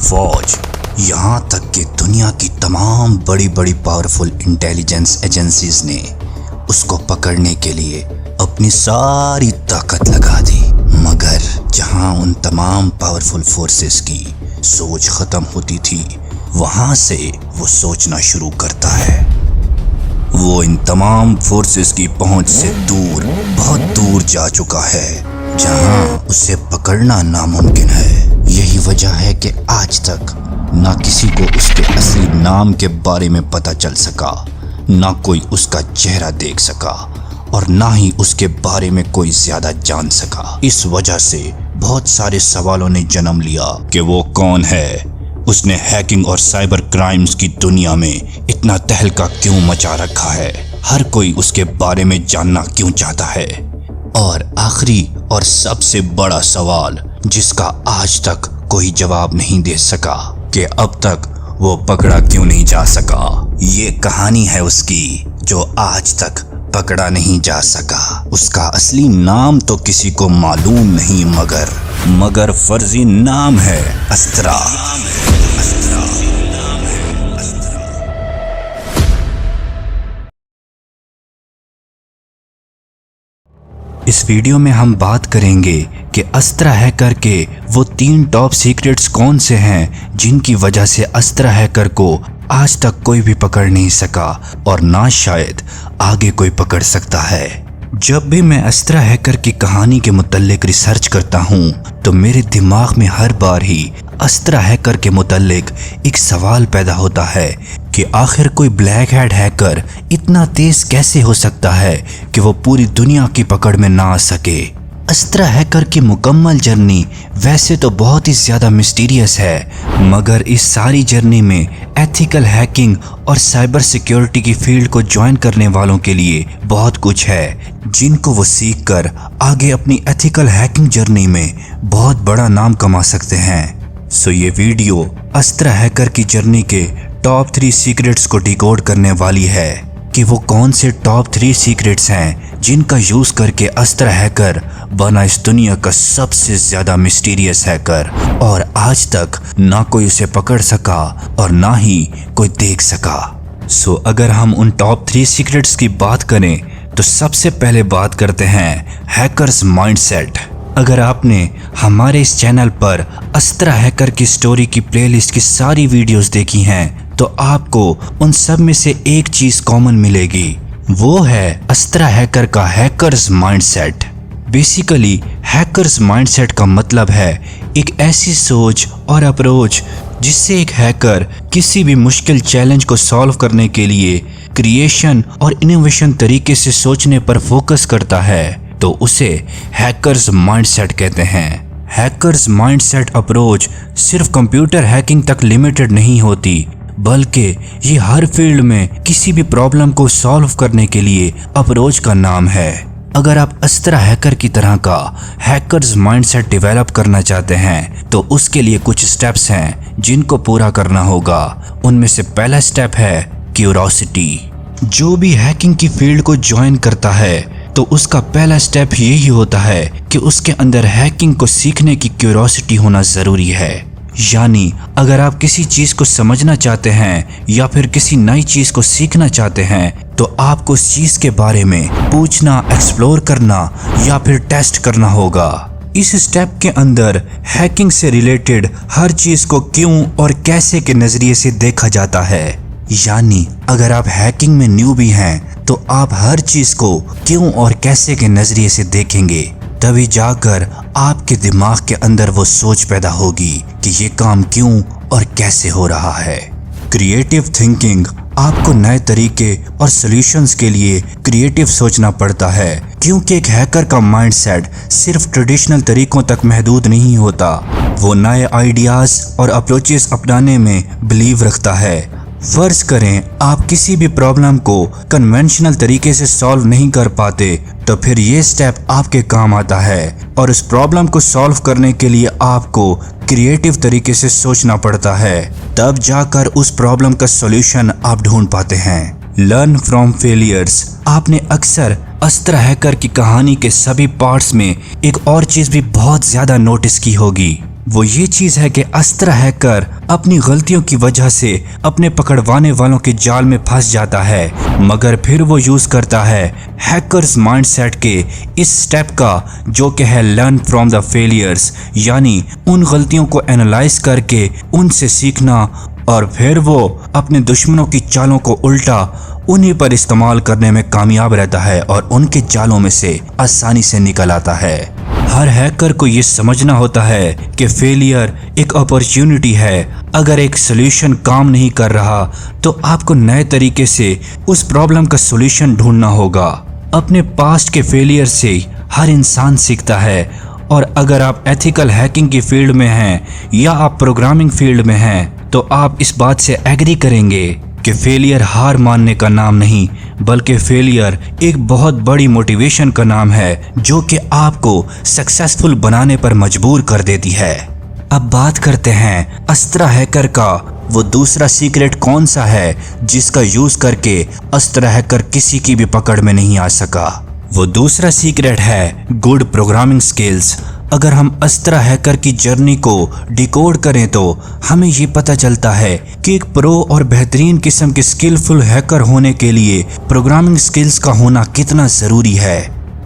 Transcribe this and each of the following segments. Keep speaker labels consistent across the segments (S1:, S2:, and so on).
S1: फौज, यहाँ तक कि दुनिया की तमाम बड़ी बड़ी पावरफुल इंटेलिजेंस एजेंसीज ने उसको पकड़ने के लिए अपनी सारी ताकत लगा दी। मगर जहाँ उन तमाम पावरफुल फोर्सेस की सोच खत्म होती थी, वहाँ से वो सोचना शुरू करता है। वो इन तमाम फोर्सेस की पहुंच से दूर, बहुत दूर जा चुका है, जहां उसे पकड़ना नामुमकिन है। यही वजह है कि आज तक ना किसी को उसके असली नाम के बारे में पता चल सका, ना कोई उसका चेहरा देख सका और ना ही उसके बारे में कोई ज्यादा जान सका। इस वजह से बहुत सारे सवालों ने जन्म लिया कि वो कौन है, उसने हैकिंग और साइबर क्राइम्स की दुनिया में इतना तहलका क्यों मचा रखा है, हर कोई उसके बारे में जानना क्यों चाहता है। और आखिरी और सबसे बड़ा सवाल जिसका आज तक कोई जवाब नहीं दे सका कि अब तक वो पकड़ा क्यों नहीं जा सका। ये कहानी है उसकी जो आज तक पकड़ा नहीं जा सका। उसका असली नाम तो किसी को मालूम नहीं, मगर फर्जी नाम है अस्त्रा। इस वीडियो में हम बात करेंगे कि अस्त्रा हैकर के वो 3 टॉप सीक्रेट्स कौन से हैं जिनकी वजह से अस्त्रा हैकर को आज तक कोई भी पकड़ नहीं सका और ना शायद आगे कोई पकड़ सकता है। जब भी मैं अस्त्रा हैकर की कहानी के मुतल्लिक रिसर्च करता हूँ तो मेरे दिमाग में हर बार ही अस्त्रा हैकर के मुतल्लिक एक सवाल पैदा होता है कि आखिर कोई ब्लैक हैट हैकर इतना तेज कैसे हो सकता है कि वो पूरी दुनिया की पकड़ में ना आ सके। अस्त्रा हैकर की मुकम्मल जर्नी वैसे तो बहुत ही ज्यादा मिस्टीरियस है, मगर इस सारी जर्नी में एथिकल हैकिंग और साइबर सिक्योरिटी की फील्ड को ज्वाइन करने वालों के लिए बहुत कुछ है जिनको वो सीख कर आगे अपनी एथिकल हैकिंग जर्नी में बहुत बड़ा नाम कमा सकते हैं। सो ये वीडियो अस्त्रा हैकर की जर्नी के टॉप 3 सीक्रेट्स को डिकोड करने वाली है कि वो कौन से टॉप 3 सीक्रेट्स हैं जिनका यूज करके अस्त्रा हैकर बना इस दुनिया का सबसे ज्यादा मिस्टीरियस हैकर और आज तक ना कोई उसे पकड़ सका और ना ही कोई देख सका। सो अगर हम उन टॉप 3 सीक्रेट्स की बात करें तो सबसे पहले बात करते हैं हैकर्स माइंडसेट। अगर आपने हमारे इस चैनल पर अस्त्रा हैकर की स्टोरी की प्लेलिस्ट की सारी वीडियोस देखी हैं तो आपको उन सब में से एक चीज कॉमन मिलेगी, वो है अस्त्रा हैकर का hackers mindset. Basically hackers mindset का मतलब है एक ऐसी सोच और अप्रोच जिससे एक हैकर किसी भी मुश्किल चैलेंज को सॉल्व करने के लिए क्रिएशन और इनोवेशन तरीके से सोचने पर फोकस करता है, तो उसे हैकर्स माइंडसेट कहते हैं। हैकर्स माइंडसेट अप्रोच सिर्फ कंप्यूटर हैकिंग तक लिमिटेड नहीं होती, बल्कि ये हर फील्ड में किसी भी प्रॉब्लम को सॉल्व करने के लिए अप्रोच का नाम है। अगर आप अस्त्रा हैकर की तरह का हैकर्स माइंडसेट डेवलप करना चाहते हैं तो उसके लिए कुछ स्टेप्स हैं जिनको पूरा करना होगा। उनमें से पहला स्टेप है क्यूरोसिटी। जो भी हैकिंग की फील्ड को ज्वाइन करता है तो उसका पहला स्टेप यही होता है कि उसके अंदर हैकिंग को सीखने की क्यूरोसिटी होना जरूरी है। यानी अगर आप किसी चीज को समझना चाहते हैं या फिर किसी नई चीज को सीखना चाहते हैं तो आपको उस चीज के बारे में पूछना, एक्सप्लोर करना या फिर टेस्ट करना होगा। इस स्टेप के अंदर हैकिंग से रिलेटेड हर चीज को क्यों और कैसे के नजरिए से देखा जाता है। यानी अगर आप हैकिंग में न्यूबी हैं तो आप हर चीज को क्यों और कैसे के नजरिए से देखेंगे, तभी जाकर आपके दिमाग के अंदर वो सोच पैदा होगी कि ये काम क्यों और कैसे हो रहा है। क्रिएटिव थिंकिंग, आपको नए तरीके और सॉल्यूशंस के लिए क्रिएटिव सोचना पड़ता है, क्योंकि एक हैकर का माइंडसेट सिर्फ ट्रेडिशनल तरीकों तक महदूद नहीं होता। वो नए आइडियाज और अप्रोचेस अपनाने में बिलीव रखता है। फर्ज करें आप किसी भी प्रॉब्लम को कन्वेंशनल तरीके से सॉल्व नहीं कर पाते तो फिर ये स्टेप आपके काम आता है और उस प्रॉब्लम को सॉल्व करने के लिए आपको क्रिएटिव तरीके से सोचना पड़ता है, तब जाकर उस प्रॉब्लम का सॉल्यूशन आप ढूंढ पाते हैं। Learn from failures. आपने अक्सर अस्त्रा हैकर की कहानी के सभी पार्ट्स में एक और चीज भी बहुत ज्यादा नोटिस की होगी, वो ये चीज है कि अस्त्र हैकर अपनी गलतियों की वजह से अपने पकड़वाने वालों के जाल में फंस जाता है, मगर फिर वो यूज करता है हैकर्स माइंडसेट के इस स्टेप का, जो कि है लर्न फ्रॉम द फेलियर्स, यानी उन गलतियों को एनालाइज करके उनसे सीखना, और फिर वो अपने दुश्मनों की चालों को उल्टा उन्हीं पर इस्तेमाल करने में कामयाब रहता है और उनके जालों में से आसानी से निकल आता है। हर हैकर को ये समझना होता है कि फेलियर एक अपॉर्चुनिटी है। अगर एक सॉल्यूशन काम नहीं कर रहा तो आपको नए तरीके से उस प्रॉब्लम का सॉल्यूशन ढूंढना होगा। अपने पास्ट के फेलियर से हर इंसान सीखता है, और अगर आप एथिकल हैकिंग की फील्ड में हैं या आप प्रोग्रामिंग फील्ड में हैं तो आप इस बात से एग्री करेंगे कि फेलियर हार मानने का नाम नहीं, बल्कि फेलियर एक बहुत बड़ी मोटिवेशन का नाम है, जो कि आपको सक्सेसफुल बनाने पर मजबूर कर देती है। अब बात करते हैं अस्त्रा हैकर का वो दूसरा सीक्रेट कौन सा है जिसका यूज करके अस्त्रा हैकर किसी की भी पकड़ में नहीं आ सका। वो दूसरा सीक्रेट है गुड प्रोग्रामिंग स्किल्स। अगर हम अस्त्रा हैकर की जर्नी को डिकोड करें तो हमें ये पता चलता है कि एक प्रो और बेहतरीन किस्म के स्किलफुल हैकर होने के लिए प्रोग्रामिंग स्किल्स का होना कितना ज़रूरी है।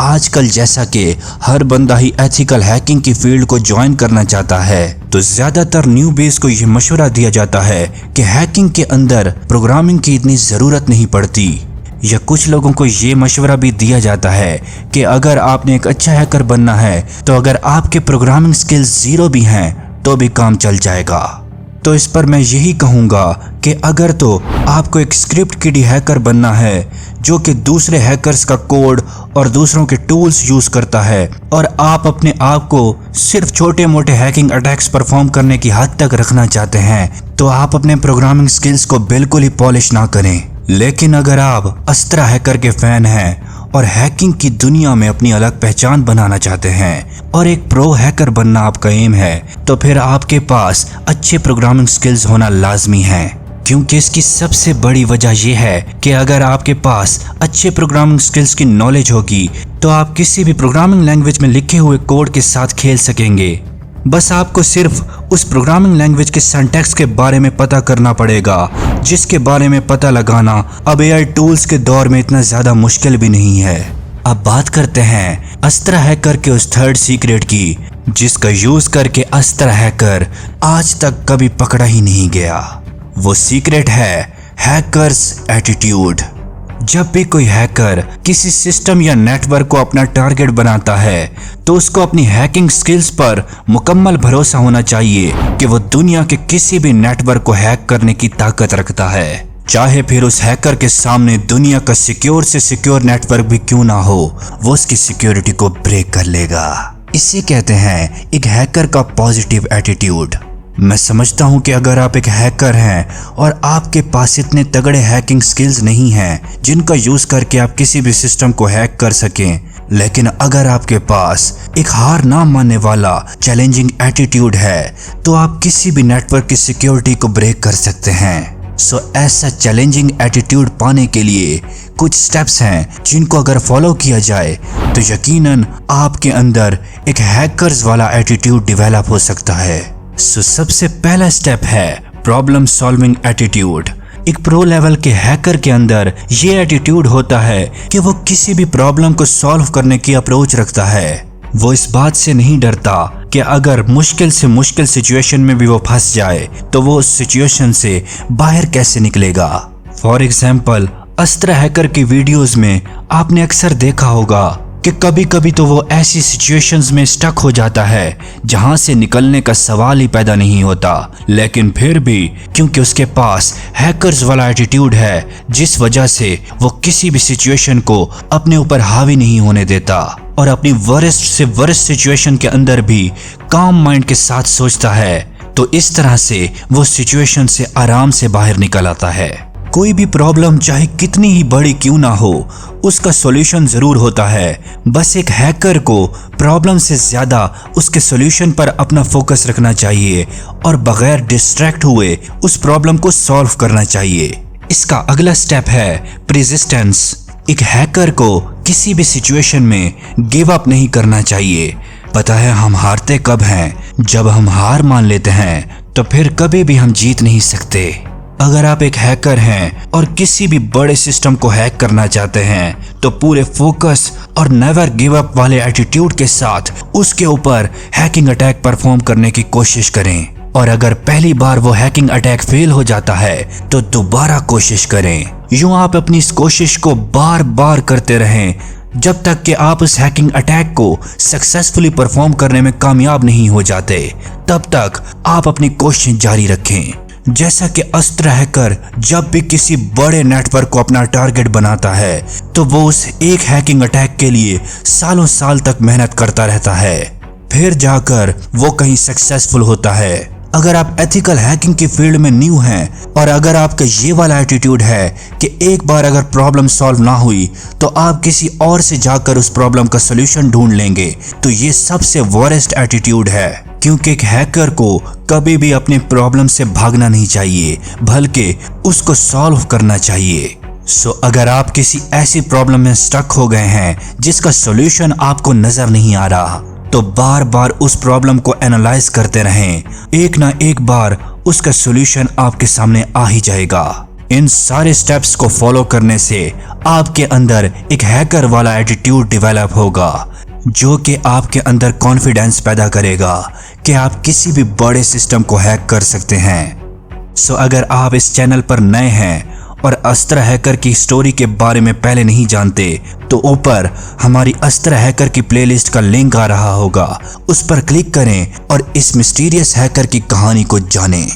S1: आजकल जैसा कि हर बंदा ही एथिकल हैकिंग की फील्ड को ज्वाइन करना चाहता है, तो ज़्यादातर न्यूबीज को ये मशवरा दिया जाता है कि हैकिंग के अंदर प्रोग्रामिंग की इतनी ज़रूरत नहीं पड़ती, या कुछ लोगों को ये मशवरा भी दिया जाता है कि अगर आपने एक अच्छा हैकर बनना है तो अगर आपके प्रोग्रामिंग स्किल्स ज़ीरो भी हैं तो भी काम चल जाएगा। तो इस पर मैं यही कहूँगा कि अगर तो आपको एक स्क्रिप्ट किडी हैकर बनना है जो कि दूसरे हैकर्स का कोड और दूसरों के टूल्स यूज़ करता है, और आप अपने आप को सिर्फ छोटे मोटे हैकिंग अटैक्स परफॉर्म करने की हद तक रखना चाहते हैं, तो आप अपने प्रोग्रामिंग स्किल्स को बिल्कुल ही पॉलिश ना करें। लेकिन अगर आप अस्त्रा हैकर के फैन हैं और हैकिंग की दुनिया में अपनी अलग पहचान बनाना चाहते हैं और एक प्रो हैकर बनना आपका एम है, तो फिर आपके पास अच्छे प्रोग्रामिंग स्किल्स होना लाजमी है। क्योंकि इसकी सबसे बड़ी वजह यह है कि अगर आपके पास अच्छे प्रोग्रामिंग स्किल्स की नॉलेज होगी तो आप किसी भी प्रोग्रामिंग लैंग्वेज में लिखे हुए कोड के साथ खेल सकेंगे। बस आपको सिर्फ उस प्रोग्रामिंग लैंग्वेज के सिंटैक्स के बारे में पता करना पड़ेगा, जिसके बारे में पता लगाना अब एआई टूल्स के दौर में इतना ज़्यादा मुश्किल भी नहीं है। अब बात करते हैं अस्त्रा हैकर के उस थर्ड सीक्रेट की, जिसका यूज़ करके अस्त्रा हैकर आज तक कभी पकड़ा ही नहीं गया। वो सीक्रेट है हैकर्स एटीट्यूड। जब भी कोई हैकर किसी सिस्टम या नेटवर्क को अपना टारगेट बनाता है तो उसको अपनी हैकिंग स्किल्स पर मुकम्मल भरोसा होना चाहिए कि वो दुनिया के किसी भी नेटवर्क को हैक करने की ताकत रखता है, चाहे फिर उस हैकर के सामने दुनिया का सिक्योर से सिक्योर नेटवर्क भी क्यों ना हो, वो उसकी सिक्योरिटी को ब्रेक कर लेगा। इसे कहते हैं एक हैकर का पॉजिटिव एटीट्यूड। मैं समझता हूं कि अगर आप एक हैकर हैं और आपके पास इतने तगड़े हैकिंग स्किल्स नहीं हैं जिनका यूज करके आप किसी भी सिस्टम को हैक कर सकें, लेकिन अगर आपके पास एक हार ना मानने वाला चैलेंजिंग एटीट्यूड है तो आप किसी भी नेटवर्क की सिक्योरिटी को ब्रेक कर सकते हैं। सो ऐसा चैलेंजिंग एटीट्यूड पाने के लिए कुछ स्टेप्स हैं जिनको अगर फॉलो किया जाए तो यकीनन आपके अंदर एक हैकर्स वाला एटीट्यूड डेवलप हो सकता है। सो सबसे पहला स्टेप है प्रॉब्लम सॉल्विंग एटीट्यूड। एक प्रो लेवल के हैकर के अंदर ये एटीट्यूड होता है कि वो किसी भी प्रॉब्लम को सॉल्व करने की अप्रोच रखता है। वो इस बात से नहीं डरता कि अगर मुश्किल से मुश्किल सिचुएशन में भी वो फंस जाए तो वो उस सिचुएशन से बाहर कैसे निकलेगा। फॉर एग्जाम्पल, अस्त्रा हैकर की वीडियोस में आपने अक्सर देखा होगा कि कभी कभी तो वो ऐसी सिचुएशंस में स्टक हो जाता है जहां से निकलने का सवाल ही पैदा नहीं होता, लेकिन फिर भी क्योंकि उसके पास हैकर्स वाला एटीट्यूड है, जिस वजह से वो किसी भी सिचुएशन को अपने ऊपर हावी नहीं होने देता और अपनी वर्स्ट से वर्स्ट सिचुएशन के अंदर भी काम माइंड के साथ सोचता है, तो इस तरह से वो सिचुएशन से आराम से बाहर निकल आता है। कोई भी प्रॉब्लम चाहे कितनी ही बड़ी क्यों ना हो, उसका सॉल्यूशन जरूर होता है। बस एक हैकर को प्रॉब्लम से ज्यादा उसके सॉल्यूशन पर अपना फोकस रखना चाहिए और बगैर डिस्ट्रैक्ट हुए उस प्रॉब्लम को सॉल्व करना चाहिए। इसका अगला स्टेप है प्रेसिस्टेंस। एक हैकर को किसी भी सिचुएशन में गिव अप नहीं करना चाहिए। पता है हम हारते कब हैं, जब हम हार मान लेते हैं तो फिर कभी भी हम जीत नहीं सकते। अगर आप एक हैकर हैं और किसी भी बड़े सिस्टम को हैक करना चाहते हैं तो पूरे फोकस और नेवर गिव अप वाले एटीट्यूड के साथ उसके ऊपर हैकिंग अटैक परफॉर्म करने की कोशिश करें। और अगर पहली बार वो हैकिंग अटैक फेल हो जाता है तो दोबारा कोशिश करें। यूं आप अपनी इस कोशिश को बार बार करते रहें जब तक कि आप उस हैकिंग अटैक को सक्सेसफुली परफॉर्म करने में कामयाब नहीं हो जाते। तब तक आप अपनी कोशिश जारी रखें। जैसा कि अस्त्र हैकर जब भी किसी बड़े नेटवर्क को अपना टारगेट बनाता है तो वो उस एक हैकिंग अटैक के लिए सालों साल तक मेहनत करता रहता है, फिर जाकर वो कहीं सक्सेसफुल होता है। अगर आप एथिकल हैकिंग की फील्ड में न्यू हैं और अगर आपका ये वाला एटीट्यूड है कि एक बार अगर प्रॉब्लम सॉल्व ना हुई तो आप किसी और से जाकर उस प्रॉब्लम का सॉल्यूशन ढूंढ लेंगे, तो ये सबसे वर्स्ट एटीट्यूड है। क्योंकि एक हैकर को कभी भी अपनी प्रॉब्लम से भागना नहीं चाहिए, बल्कि उसको सॉल्व करना चाहिए। सो अगर आप किसी ऐसी प्रॉब्लम में स्टक हो गए हैं जिसका सॉल्यूशन आपको नजर नहीं आ रहा तो बार बार उस प्रॉब्लम को एनालाइज करते रहें। एक ना एक बार उसका सॉल्यूशन आपके सामने आ ही जाएगा। इन सारे स्टेप्स को फॉलो करने से आपके अंदर एक हैकर वाला एटीट्यूड डेवलप होगा जो कि आपके अंदर कॉन्फिडेंस पैदा करेगा कि आप किसी भी बड़े सिस्टम को हैक कर सकते हैं। सो अगर आप इस चैनल पर नए हैं और अस्त्र हैकर की स्टोरी के बारे में पहले नहीं जानते तो ऊपर हमारी अस्त्र हैकर की प्लेलिस्ट का लिंक आ रहा होगा, उस पर क्लिक करें और इस मिस्टीरियस हैकर की कहानी को जानें।